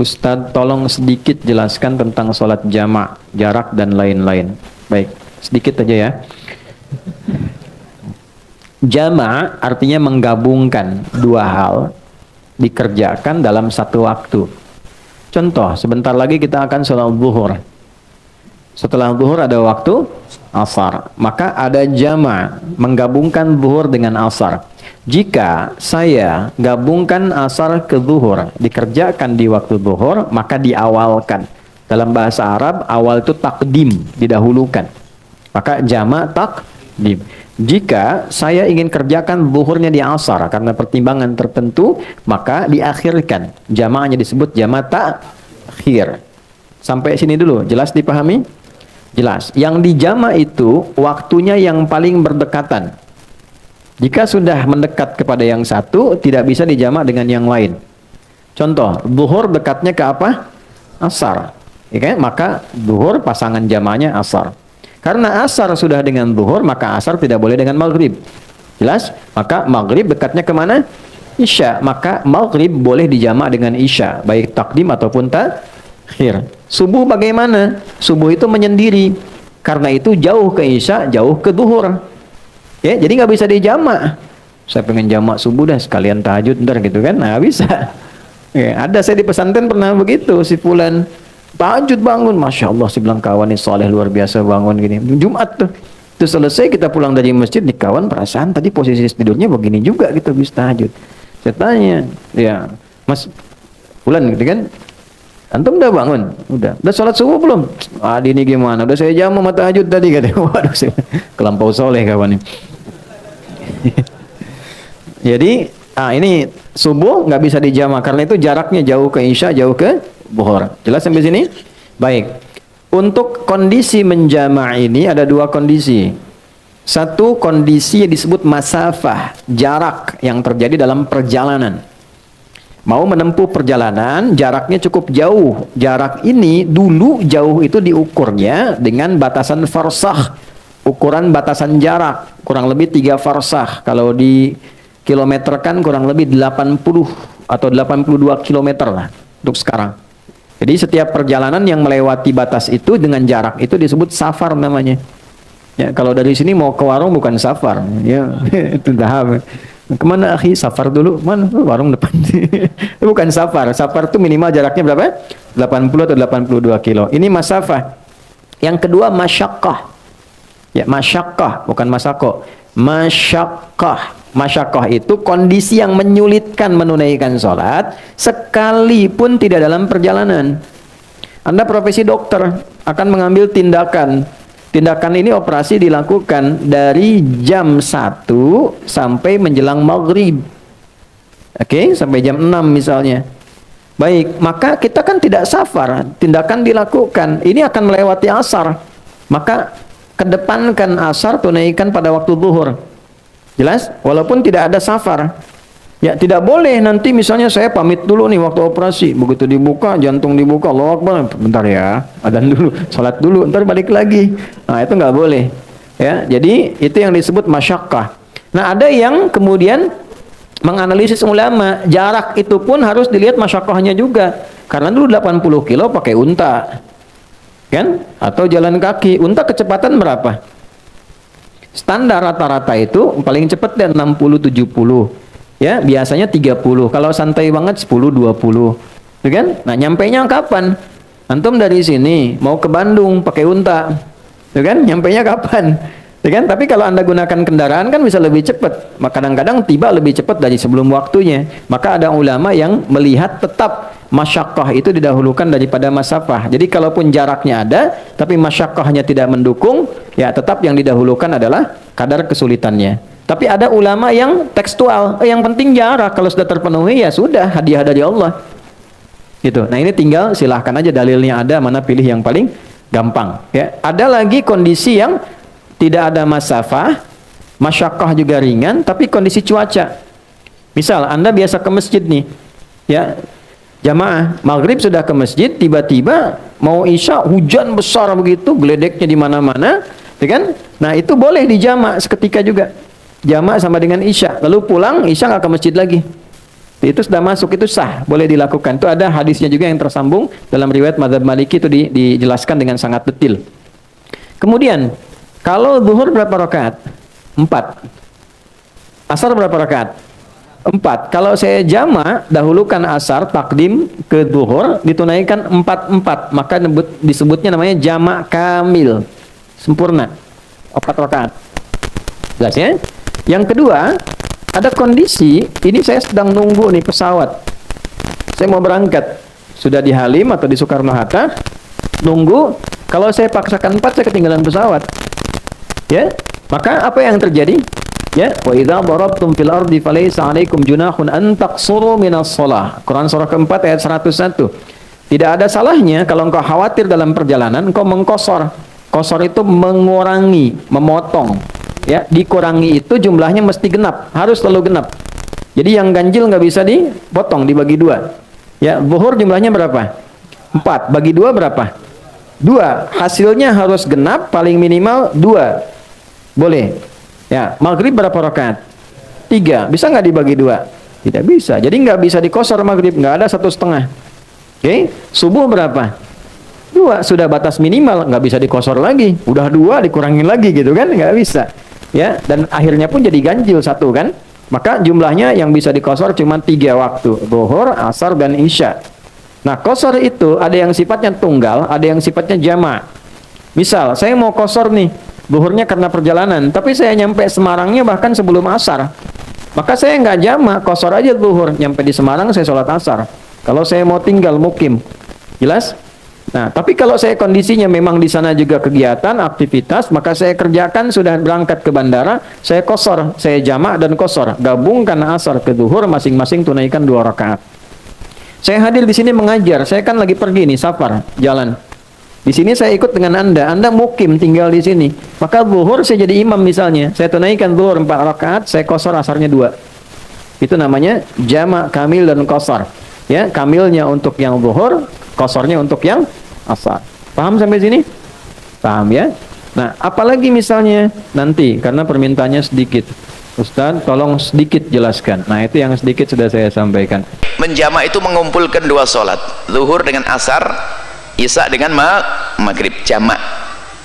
Ustadz, tolong sedikit jelaskan tentang sholat jamak, jarak dan lain-lain. Baik, sedikit aja ya. Jama' artinya menggabungkan dua hal dikerjakan dalam satu waktu. Contoh, sebentar lagi kita akan sholat zuhur. Setelah zuhur ada waktu asar. Maka ada jama' menggabungkan zuhur dengan asar. Jika saya gabungkan asar ke zuhur, dikerjakan di waktu zuhur, maka diawalkan. Dalam bahasa Arab, awal itu takdim, didahulukan. Maka jama' takdim. Jika saya ingin kerjakan zuhurnya di asar karena pertimbangan tertentu, maka diakhirkan. Jamaahnya disebut jama' takhir. Sampai sini dulu, jelas dipahami? Jelas. Yang dijama' itu waktunya yang paling berdekatan. Jika sudah mendekat kepada yang satu, tidak bisa dijama' dengan yang lain. Contoh, zuhur dekatnya ke apa? Asar. Ya kan? Maka zuhur pasangan jama'nya asar. Karena asar sudah dengan zuhur, maka asar tidak boleh dengan maghrib. Jelas? Maka maghrib dekatnya kemana? Isya. Maka maghrib boleh dijama' dengan isya, baik takdim ataupun takhir. Subuh bagaimana? Subuh itu menyendiri. Karena itu jauh ke isya, jauh ke zuhur. Ya, jadi nggak bisa dijama'. Saya pengen jama' subuh dah sekalian tahajud ntar gitu kan? Nah, bisa. Ya, ada saya di pesantren pernah begitu, si fulan tahajud bangun, Masya Allah, si bilang kawan ini soleh luar biasa bangun gini. Jumat tuh, itu selesai kita pulang dari masjid, nih kawan perasaan tadi posisi tidurnya begini juga gitu, bisa tahajud. Saya tanya, ya Mas Fulan gitu kan, antum udah bangun? Udah sholat subuh belum? Adi ini gimana? Udah saya jamu sama tahajud tadi katanya. Waduh, kelampau soleh kawan ini. Jadi, ini subuh nggak bisa dijama karena itu jaraknya jauh ke isya, jauh ke zuhur. Jelas sampai sini? Baik. Untuk kondisi menjama' ini ada dua kondisi. Satu kondisi yang disebut masafah, jarak yang terjadi dalam perjalanan. Mau menempuh perjalanan, jaraknya cukup jauh. Jarak ini dulu jauh itu diukurnya dengan batasan farsakh. Ukuran batasan jarak kurang lebih 3 farsakh. Kalau di kilometerkan kurang lebih 80 atau 82 kilometer lah untuk sekarang. Jadi setiap perjalanan yang melewati batas itu dengan jarak itu disebut safar namanya. Ya, kalau dari sini mau ke warung bukan safar, ya itu dah. Kemana akhi? Safar dulu. Mana? Warung depan. Bukan safar. Safar itu minimal jaraknya berapa? 80 atau 82 kilo. Ini masafah. Yang kedua masyaqqah. Ya, masyaqqah bukan masako. Masyaqqah. Masyaqqah itu kondisi yang menyulitkan menunaikan sholat sekalipun tidak dalam perjalanan. Anda profesi dokter akan mengambil tindakan. Tindakan ini operasi dilakukan dari jam 1 sampai menjelang maghrib. Oke, sampai jam 6 misalnya. Baik, maka kita kan tidak safar. Tindakan dilakukan. Ini akan melewati asar. Maka kedepankan asar, tunaikan pada waktu zuhur. Jelas? Walaupun tidak ada safar. Ya, tidak boleh nanti misalnya saya pamit dulu nih waktu operasi. Begitu dibuka, jantung dibuka, Allahu Akbar. Bentar ya, adzan dulu, salat dulu, ntar balik lagi. Nah, itu nggak boleh. Ya, jadi itu yang disebut masyaqqah. Nah, ada yang kemudian menganalisis ulama, jarak itu pun harus dilihat masyaqqahnya juga. Karena dulu 80 kilo pakai unta. Kan? Atau jalan kaki. Unta kecepatan berapa? Standar rata-rata itu paling cepat dan 60-70. Ya, biasanya 30. Kalau santai banget 10-20. Ya kan? Nah, nyampainya kapan? Antum dari sini mau ke Bandung pakai unta. Ya kan? Nyampainya kapan? Ya kan? Tapi kalau Anda gunakan kendaraan kan bisa lebih cepat. Maka kadang-kadang tiba lebih cepat dari sebelum waktunya. Maka ada ulama yang melihat tetap masyaqqah itu didahulukan daripada masafah. Jadi kalaupun jaraknya ada, tapi masyaqqahnya tidak mendukung, ya tetap yang didahulukan adalah kadar kesulitannya. Tapi ada ulama yang tekstual, yang penting jarak, kalau sudah terpenuhi ya sudah, hadiah dari Allah. Gitu. Nah, ini tinggal silahkan aja dalilnya ada, mana pilih yang paling gampang. Ya. Ada lagi kondisi yang tidak ada masafah, masyaqqah juga ringan, tapi kondisi cuaca. Misal Anda biasa ke masjid nih, ya. Jamaah maghrib sudah ke masjid, tiba-tiba mau isya hujan besar begitu, geledeknya di mana-mana, ya kan? Nah, itu boleh dijama' seketika juga. Jama' sama dengan isya. Lalu pulang, isya nggak ke masjid lagi. itu sudah masuk, itu sah, boleh dilakukan. Itu ada hadisnya juga yang tersambung dalam riwayat mazhab Maliki, itu dijelaskan dengan sangat detail. Kemudian kalau zuhur berapa rakaat? 4. Asar berapa rakaat? 4. Kalau saya jamak, dahulukan asar, takdim ke zuhur, ditunaikan 4-4, maka disebutnya namanya jamak kamil, sempurna, 4 rakaat. Jelas ya? Yang kedua, ada kondisi, ini saya sedang nunggu nih pesawat. Saya mau berangkat. Sudah di Halim atau di Soekarno-Hatta, nunggu. Kalau saya paksakan 4, saya ketinggalan pesawat. Ya, maka apa yang terjadi? Ya, wa idza darabtum fil ardi falaysa 'alaikum junahun an taqsuru minas shalah. Quran surah keempat ayat 101. Tidak ada salahnya kalau engkau khawatir dalam perjalanan, engkau mengkosor. Kosor itu mengurangi, memotong. Ya, dikurangi itu jumlahnya mesti genap, harus selalu genap. Jadi yang ganjil nggak bisa dipotong, dibagi 2. Ya, zuhur jumlahnya berapa? 4, bagi 2 berapa? 2. Hasilnya harus genap, paling minimal 2. Boleh. Ya, maghrib berapa rakaat? 3. Bisa nggak dibagi 2? Tidak bisa. Jadi nggak bisa dikosor maghrib, nggak ada 1,5. Oke, subuh berapa? 2. Sudah batas minimal, nggak bisa dikosor lagi. Udah 2 dikurangin lagi gitu kan? Nggak bisa. Ya, dan akhirnya pun jadi ganjil 1 kan? Maka jumlahnya yang bisa dikosor cuma 3 waktu, zuhur, asar, dan isya. Nah, kosor itu ada yang sifatnya tunggal, ada yang sifatnya jamak. Misal, saya mau kosor nih, zuhurnya karena perjalanan, tapi saya nyampe Semarangnya bahkan sebelum asar. Maka saya nggak jamak, kosor aja zuhur, nyampe di Semarang saya sholat asar. Kalau saya mau tinggal mukim, jelas? Nah, tapi kalau saya kondisinya memang di sana juga kegiatan, aktivitas, maka saya kerjakan, sudah berangkat ke bandara, saya kosor, saya jamak dan kosor, gabungkan asar ke zuhur, masing-masing tunaikan 2 rakaat. Saya hadir di sini mengajar, saya kan lagi pergi nih, safar, jalan. Di sini saya ikut dengan Anda mukim tinggal di sini. Maka zuhur saya jadi imam misalnya, saya tunaikan zuhur 4 rakaat, saya kosor asarnya 2. Itu namanya jamak kamil dan kosor. Ya, kamilnya untuk yang zuhur, kosornya untuk yang asar. Paham sampai sini? Paham ya? Nah, apalagi misalnya nanti, karena permintaannya sedikit, Ustaz, tolong sedikit jelaskan. Nah, itu yang sedikit sudah saya sampaikan. Menjamak itu mengumpulkan 2 sholat, zuhur dengan asar, isya dengan maghrib, jamak.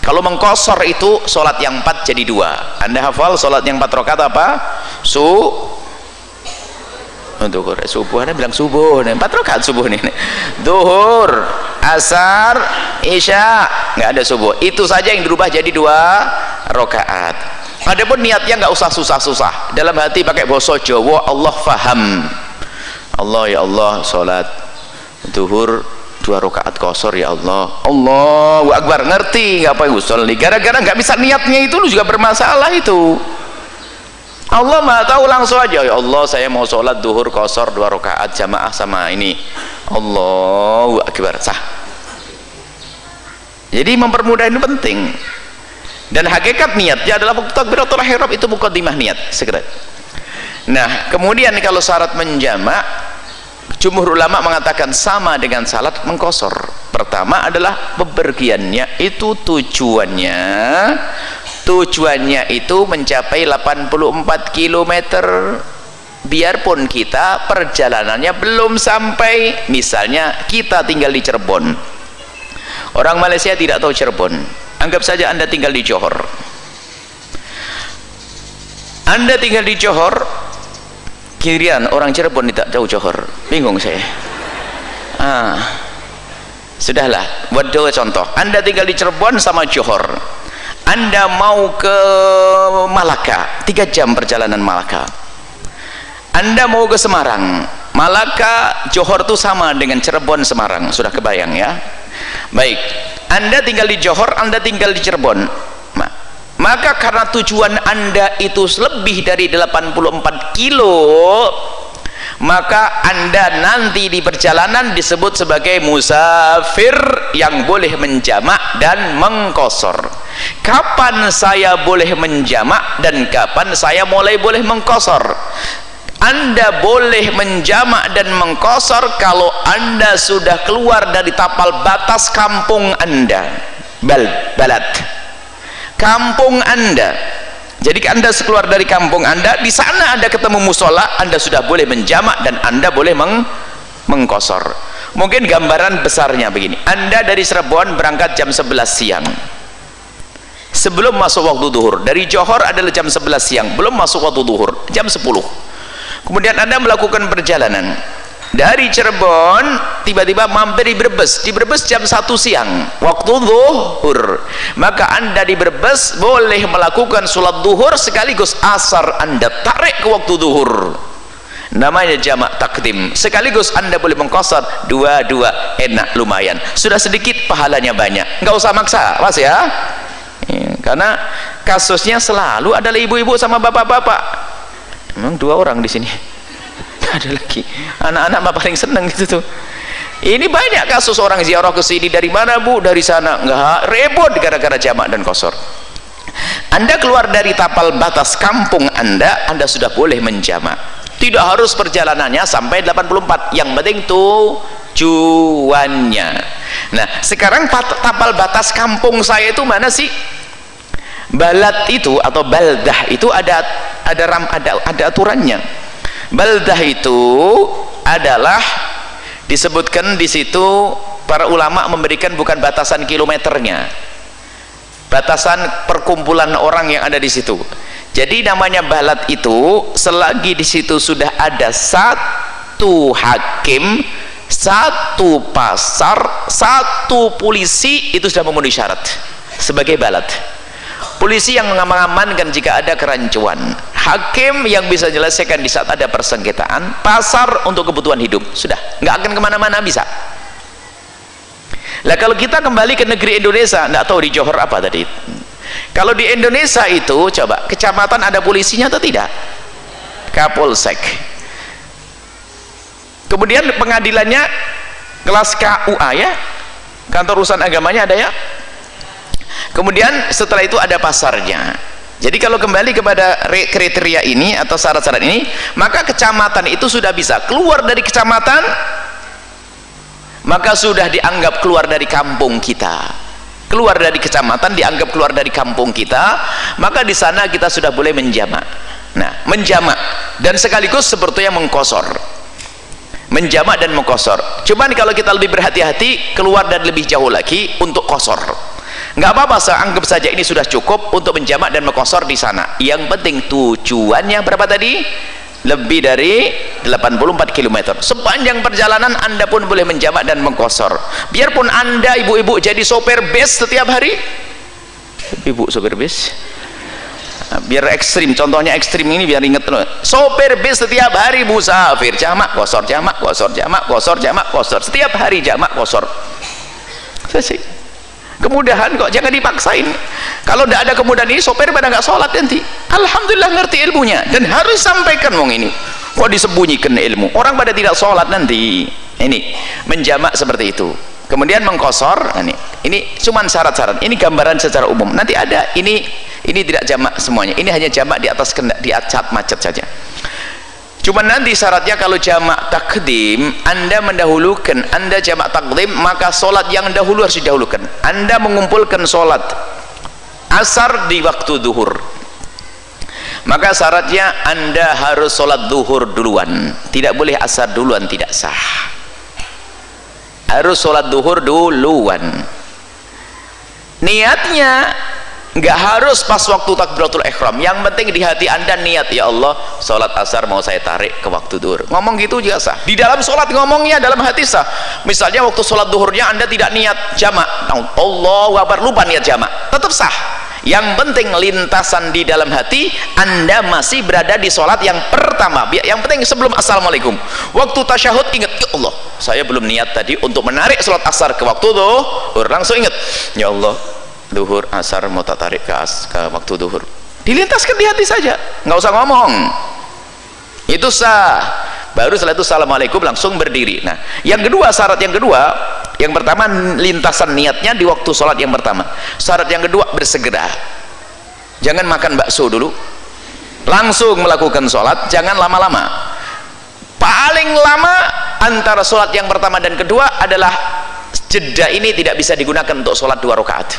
Kalau mengkosor itu sholat yang 4 jadi 2. Anda hafal sholat yang 4 rakaat apa? Subuh, Anda bilang subuh, 4 rakaat subuh nih. Zuhur, asar, isya, nggak ada subuh. Itu saja yang dirubah jadi 2 rakaat. Adapun niatnya nggak usah susah-susah. Dalam hati pakai bahasa Jawa, Allah faham. Allah, ya Allah, sholat zuhur 2 rakaat kosor, ya Allah. Allahu Akbar, ngerti nggak apa yang usul? Gara-gara nggak bisa niatnya itu lu juga bermasalah itu. Allah Maha tahu, langsung aja, ya Allah saya mau sholat duhur kosor 2 rakaat jamaah sama ini. Allahu Akbar, sah. Jadi mempermudah ini penting. Dan hakikat niatnya adalah waktu takbiratul ihram itu muqaddimah niat segera. Nah, kemudian kalau syarat menjamak, jumhur ulama mengatakan sama dengan salat mengkosor. Pertama adalah bepergiannya itu tujuannya itu mencapai 84 km, biarpun kita perjalanannya belum sampai. Misalnya kita tinggal di Cirebon, orang Malaysia tidak tahu Cirebon, anggap saja Anda tinggal di Johor. Anda tinggal di Johor, kirian orang Cirebon tidak tahu Johor, bingung saya. Sudahlah, buat dua contoh. Anda tinggal di Cirebon sama Johor, Anda mau ke Malaka, 3 jam perjalanan Malaka. Anda mau ke Semarang, Malaka, Johor itu sama dengan Cirebon, Semarang, sudah kebayang ya? Baik, Anda tinggal di Johor, Anda tinggal di Cirebon, maka karena tujuan Anda itu lebih dari 84 kilo, maka Anda nanti di perjalanan disebut sebagai musafir yang boleh menjamak dan mengkosor. Kapan saya boleh menjamak dan kapan saya mulai boleh mengkosor? Anda boleh menjamak dan mengkosor kalau Anda sudah keluar dari tapal batas kampung Anda, balad kampung Anda. Jadi Anda keluar dari kampung Anda, di sana Anda ketemu musola, Anda sudah boleh menjamak dan Anda boleh mengqasar. Mungkin gambaran besarnya begini, Anda dari Cirebon berangkat jam 11 siang sebelum masuk waktu duhur. Dari Johor adalah jam 11 siang belum masuk waktu duhur, jam 10. Kemudian Anda melakukan perjalanan dari Cirebon, tiba-tiba mampir di Brebes. Di Brebes jam 1 siang waktu zuhur, maka Anda di Brebes boleh melakukan sholat duhur sekaligus asar. Anda tarik ke waktu duhur, namanya jamak takdim. Sekaligus Anda boleh mengqasar dua-dua, enak, lumayan, sudah sedikit pahalanya banyak, nggak usah maksa Mas ya. Karena kasusnya selalu adalah ibu-ibu sama bapak-bapak. Memang 2 orang di sini. Ada lagi anak-anak mah paling seneng gitu tuh. Ini banyak kasus orang ziarah ke sini, dari mana Bu? Dari sana. Enggak, repot gara-gara jamak dan qasar. Anda keluar dari tapal batas kampung Anda sudah boleh menjamak. Tidak harus perjalanannya sampai 84, yang penting tujuannya. Nah, sekarang tapal batas kampung saya itu mana sih? Balad itu atau baldah itu ada aturannya. Baldah itu adalah disebutkan di situ, para ulama memberikan bukan batasan kilometernya, batasan perkumpulan orang yang ada di situ. Jadi namanya balad itu selagi di situ sudah ada 1 hakim, 1 pasar, 1 polisi, itu sudah memenuhi syarat sebagai balad. Polisi yang mengamankan jika ada kerancuan, hakim yang bisa menyelesaikan di saat ada persengketaan, pasar untuk kebutuhan hidup, sudah nggak akan kemana-mana bisa. Lah kalau kita kembali ke negeri Indonesia, nggak tahu di Johor apa tadi. Kalau di Indonesia itu coba kecamatan ada polisinya atau tidak? Kapolsek. Kemudian pengadilannya kelas KUA ya, kantor urusan agamanya ada ya. Kemudian setelah itu ada pasarnya. Jadi kalau kembali kepada kriteria ini atau syarat-syarat ini, maka kecamatan itu sudah bisa keluar dari kecamatan, maka sudah dianggap keluar dari kampung kita. Keluar dari kecamatan dianggap keluar dari kampung kita, maka di sana kita sudah boleh menjamak. Nah, menjamak dan sekaligus sepertinya mengqasar. Menjamak dan mengqasar. Cuman kalau kita lebih berhati-hati, keluar dan lebih jauh lagi untuk qasar. Nggak apa-apa, anggap saja ini sudah cukup untuk menjamak dan mengqasar di sana. Yang penting tujuannya berapa tadi? Lebih dari 84 km. Sepanjang perjalanan Anda pun boleh menjamak dan mengqasar. Biarpun Anda ibu-ibu jadi sopir bis setiap hari. Ibu sopir bis. Biar ekstrim, contohnya ekstrim ini biar inget loh. Sopir bis setiap hari musafir, jamak qasar, jamak qasar, jamak qasar, jamak qasar. Setiap hari jamak qasar. Selesai. Kemudahan kok, jangan dipaksain. Kalau tidak ada kemudahan ini, sopir pada nggak sholat nanti. Alhamdulillah ngerti ilmunya dan harus sampaikan wong ini. Kok disembunyikan ilmu? Orang pada tidak sholat nanti. Ini menjamak seperti itu. Kemudian mengqasar. Ini cuman syarat-syarat. Ini gambaran secara umum. Nanti ada ini tidak jamak semuanya. Ini hanya jamak di atas di acat macet saja. Cuman nanti syaratnya kalau jamak takdim, Anda mendahulukan, Anda jamak takdim, maka sholat yang dahulu harus didahulukan. Anda mengumpulkan sholat asar di waktu duhur, maka syaratnya Anda harus sholat duhur duluan, tidak boleh asar duluan, tidak sah. Harus sholat duhur duluan. Niatnya nggak harus pas waktu takbiratul ihram, yang penting di hati Anda niat, ya Allah sholat asar mau saya tarik ke waktu duhur, ngomong gitu juga sah. Di dalam sholat ngomongnya dalam hati sah. Misalnya waktu sholat duhurnya Anda tidak niat jamak, Allahu Akbar, lupa niat jamak, tetap sah. Yang penting lintasan di dalam hati Anda masih berada di sholat yang pertama. Yang penting sebelum assalamualaikum, waktu tasyahud ingat, ya Allah saya belum niat tadi untuk menarik sholat asar ke waktu duhur, langsung ingat, ya Allah duhur asar mau tarik ke waktu duhur, dilintaskan di hati saja, nggak usah ngomong, itu sah. Baru setelah itu assalamualaikum langsung berdiri. Nah, yang kedua, syarat yang kedua, yang pertama lintasan niatnya di waktu sholat yang pertama. Syarat yang kedua bersegera, jangan makan bakso dulu, langsung melakukan sholat, jangan lama-lama. Paling lama antara sholat yang pertama dan kedua adalah jeda, ini tidak bisa digunakan untuk sholat 2 rakaat.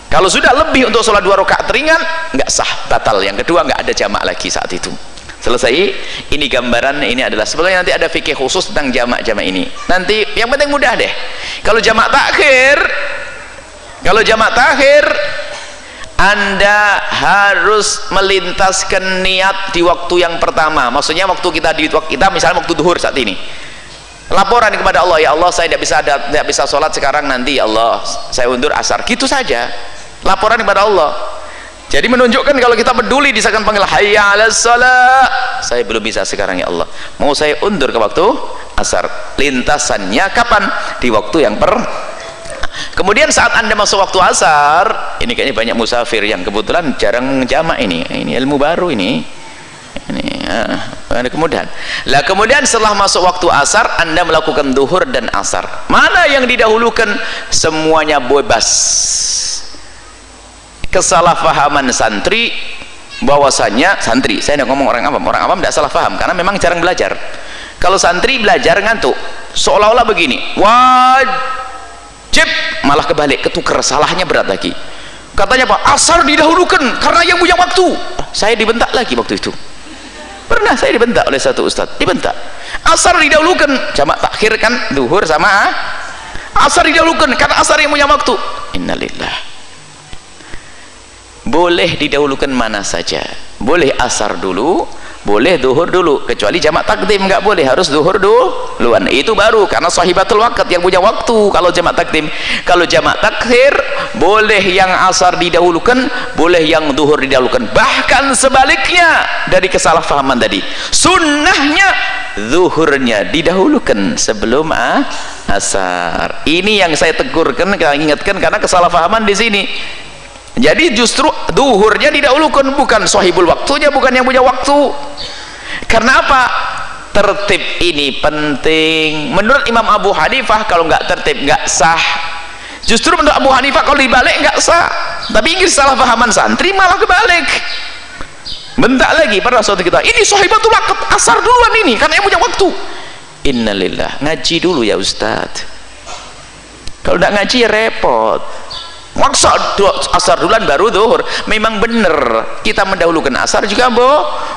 Kalau sudah lebih untuk sholat 2 rakaat ringan, nggak sah, batal. Yang kedua, nggak ada jamak lagi saat itu. Selesai. Ini gambaran, ini adalah sebetulnya nanti ada fikih khusus tentang jamak-jamak ini. Nanti yang penting mudah deh. Kalau jamak takhir, Anda harus melintaskan niat di waktu yang pertama. Maksudnya waktu kita misalnya waktu duhur saat ini. Laporan kepada Allah, ya Allah saya tidak bisa sholat sekarang, nanti ya Allah saya undur asar. Gitu saja. Laporan kepada Allah. Jadi menunjukkan kalau kita peduli disahkan panggil hayya 'alas shalah, saya belum bisa sekarang ya Allah, mau saya undur ke waktu asar. Lintasannya kapan? Di waktu yang kemudian saat Anda masuk waktu asar, ini kayaknya banyak musafir yang kebetulan jarang jamak ini ilmu baru ini kemudian setelah masuk waktu asar Anda melakukan duhur dan asar. Mana yang didahulukan? Semuanya bebas. Kesalahpahaman santri bahwasannya, santri, saya tidak ngomong orang awam tidak salah paham karena memang jarang belajar. Kalau santri belajar ngantuk, seolah-olah begini, wajib, malah kebalik, ketuker, salahnya berat lagi. Katanya apa? Asar didahulukan karena yang punya waktu. Saya dibentak lagi waktu itu. Pernah saya dibentak oleh satu ustadz, dibentak. Asar didahulukan, jamak takhir kan duhur sama asar didahulukan karena asar yang punya waktu. Innalillah. Boleh didahulukan mana saja, boleh asar dulu, boleh duhur dulu, kecuali jamak takdim nggak boleh, harus duhur duluan. Itu baru karena sahibatul waqt yang punya waktu. Kalau jamak takdim, kalau jamak takhir boleh yang asar didahulukan, boleh yang duhur didahulukan. Bahkan sebaliknya dari kesalahpahaman tadi, sunnahnya zuhurnya didahulukan sebelum asar. Ini yang saya tegurkan, ingatkan karena kesalahpahaman di sini. Jadi justru duhurnya didahulukan, bukan sahibul waktunya, bukan yang punya waktu. Karena apa? Tertib ini penting. Menurut Imam Abu Hanifah kalau nggak tertib nggak sah. Justru menurut Abu Hanifah kalau dibalik nggak sah. Tapi ingin salah pahaman santri malah kebalik. Bentak lagi pada suatu kita, ini sahibatul waqt, asar duluan ini karena yang punya waktu. Innalillah, ngaji dulu ya Ustadz. Kalau nggak ngaji ya repot. Maksa asar duluan baru zuhur. Memang benar kita mendahulukan asar juga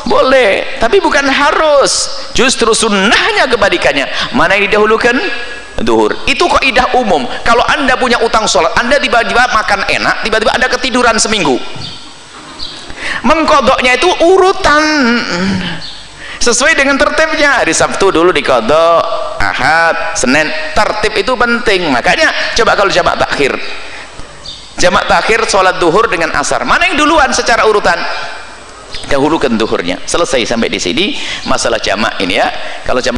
boleh, tapi bukan harus. Justru sunnahnya kebalikannya. Mana yang didahulukan? Zuhur. Itu kaidah umum. Kalau Anda punya utang sholat, Anda tiba-tiba makan enak, tiba-tiba Anda ketiduran seminggu, mengkodoknya itu urutan sesuai dengan tertibnya. Hari Sabtu dulu dikodok, Ahad, Senin. Tertib itu penting. Makanya coba kalau jamak takhir, sholat duhur dengan asar, mana yang duluan secara urutan? Dahulukan duhurnya. Selesai sampai di sini masalah jamak ini ya. Kalau jamak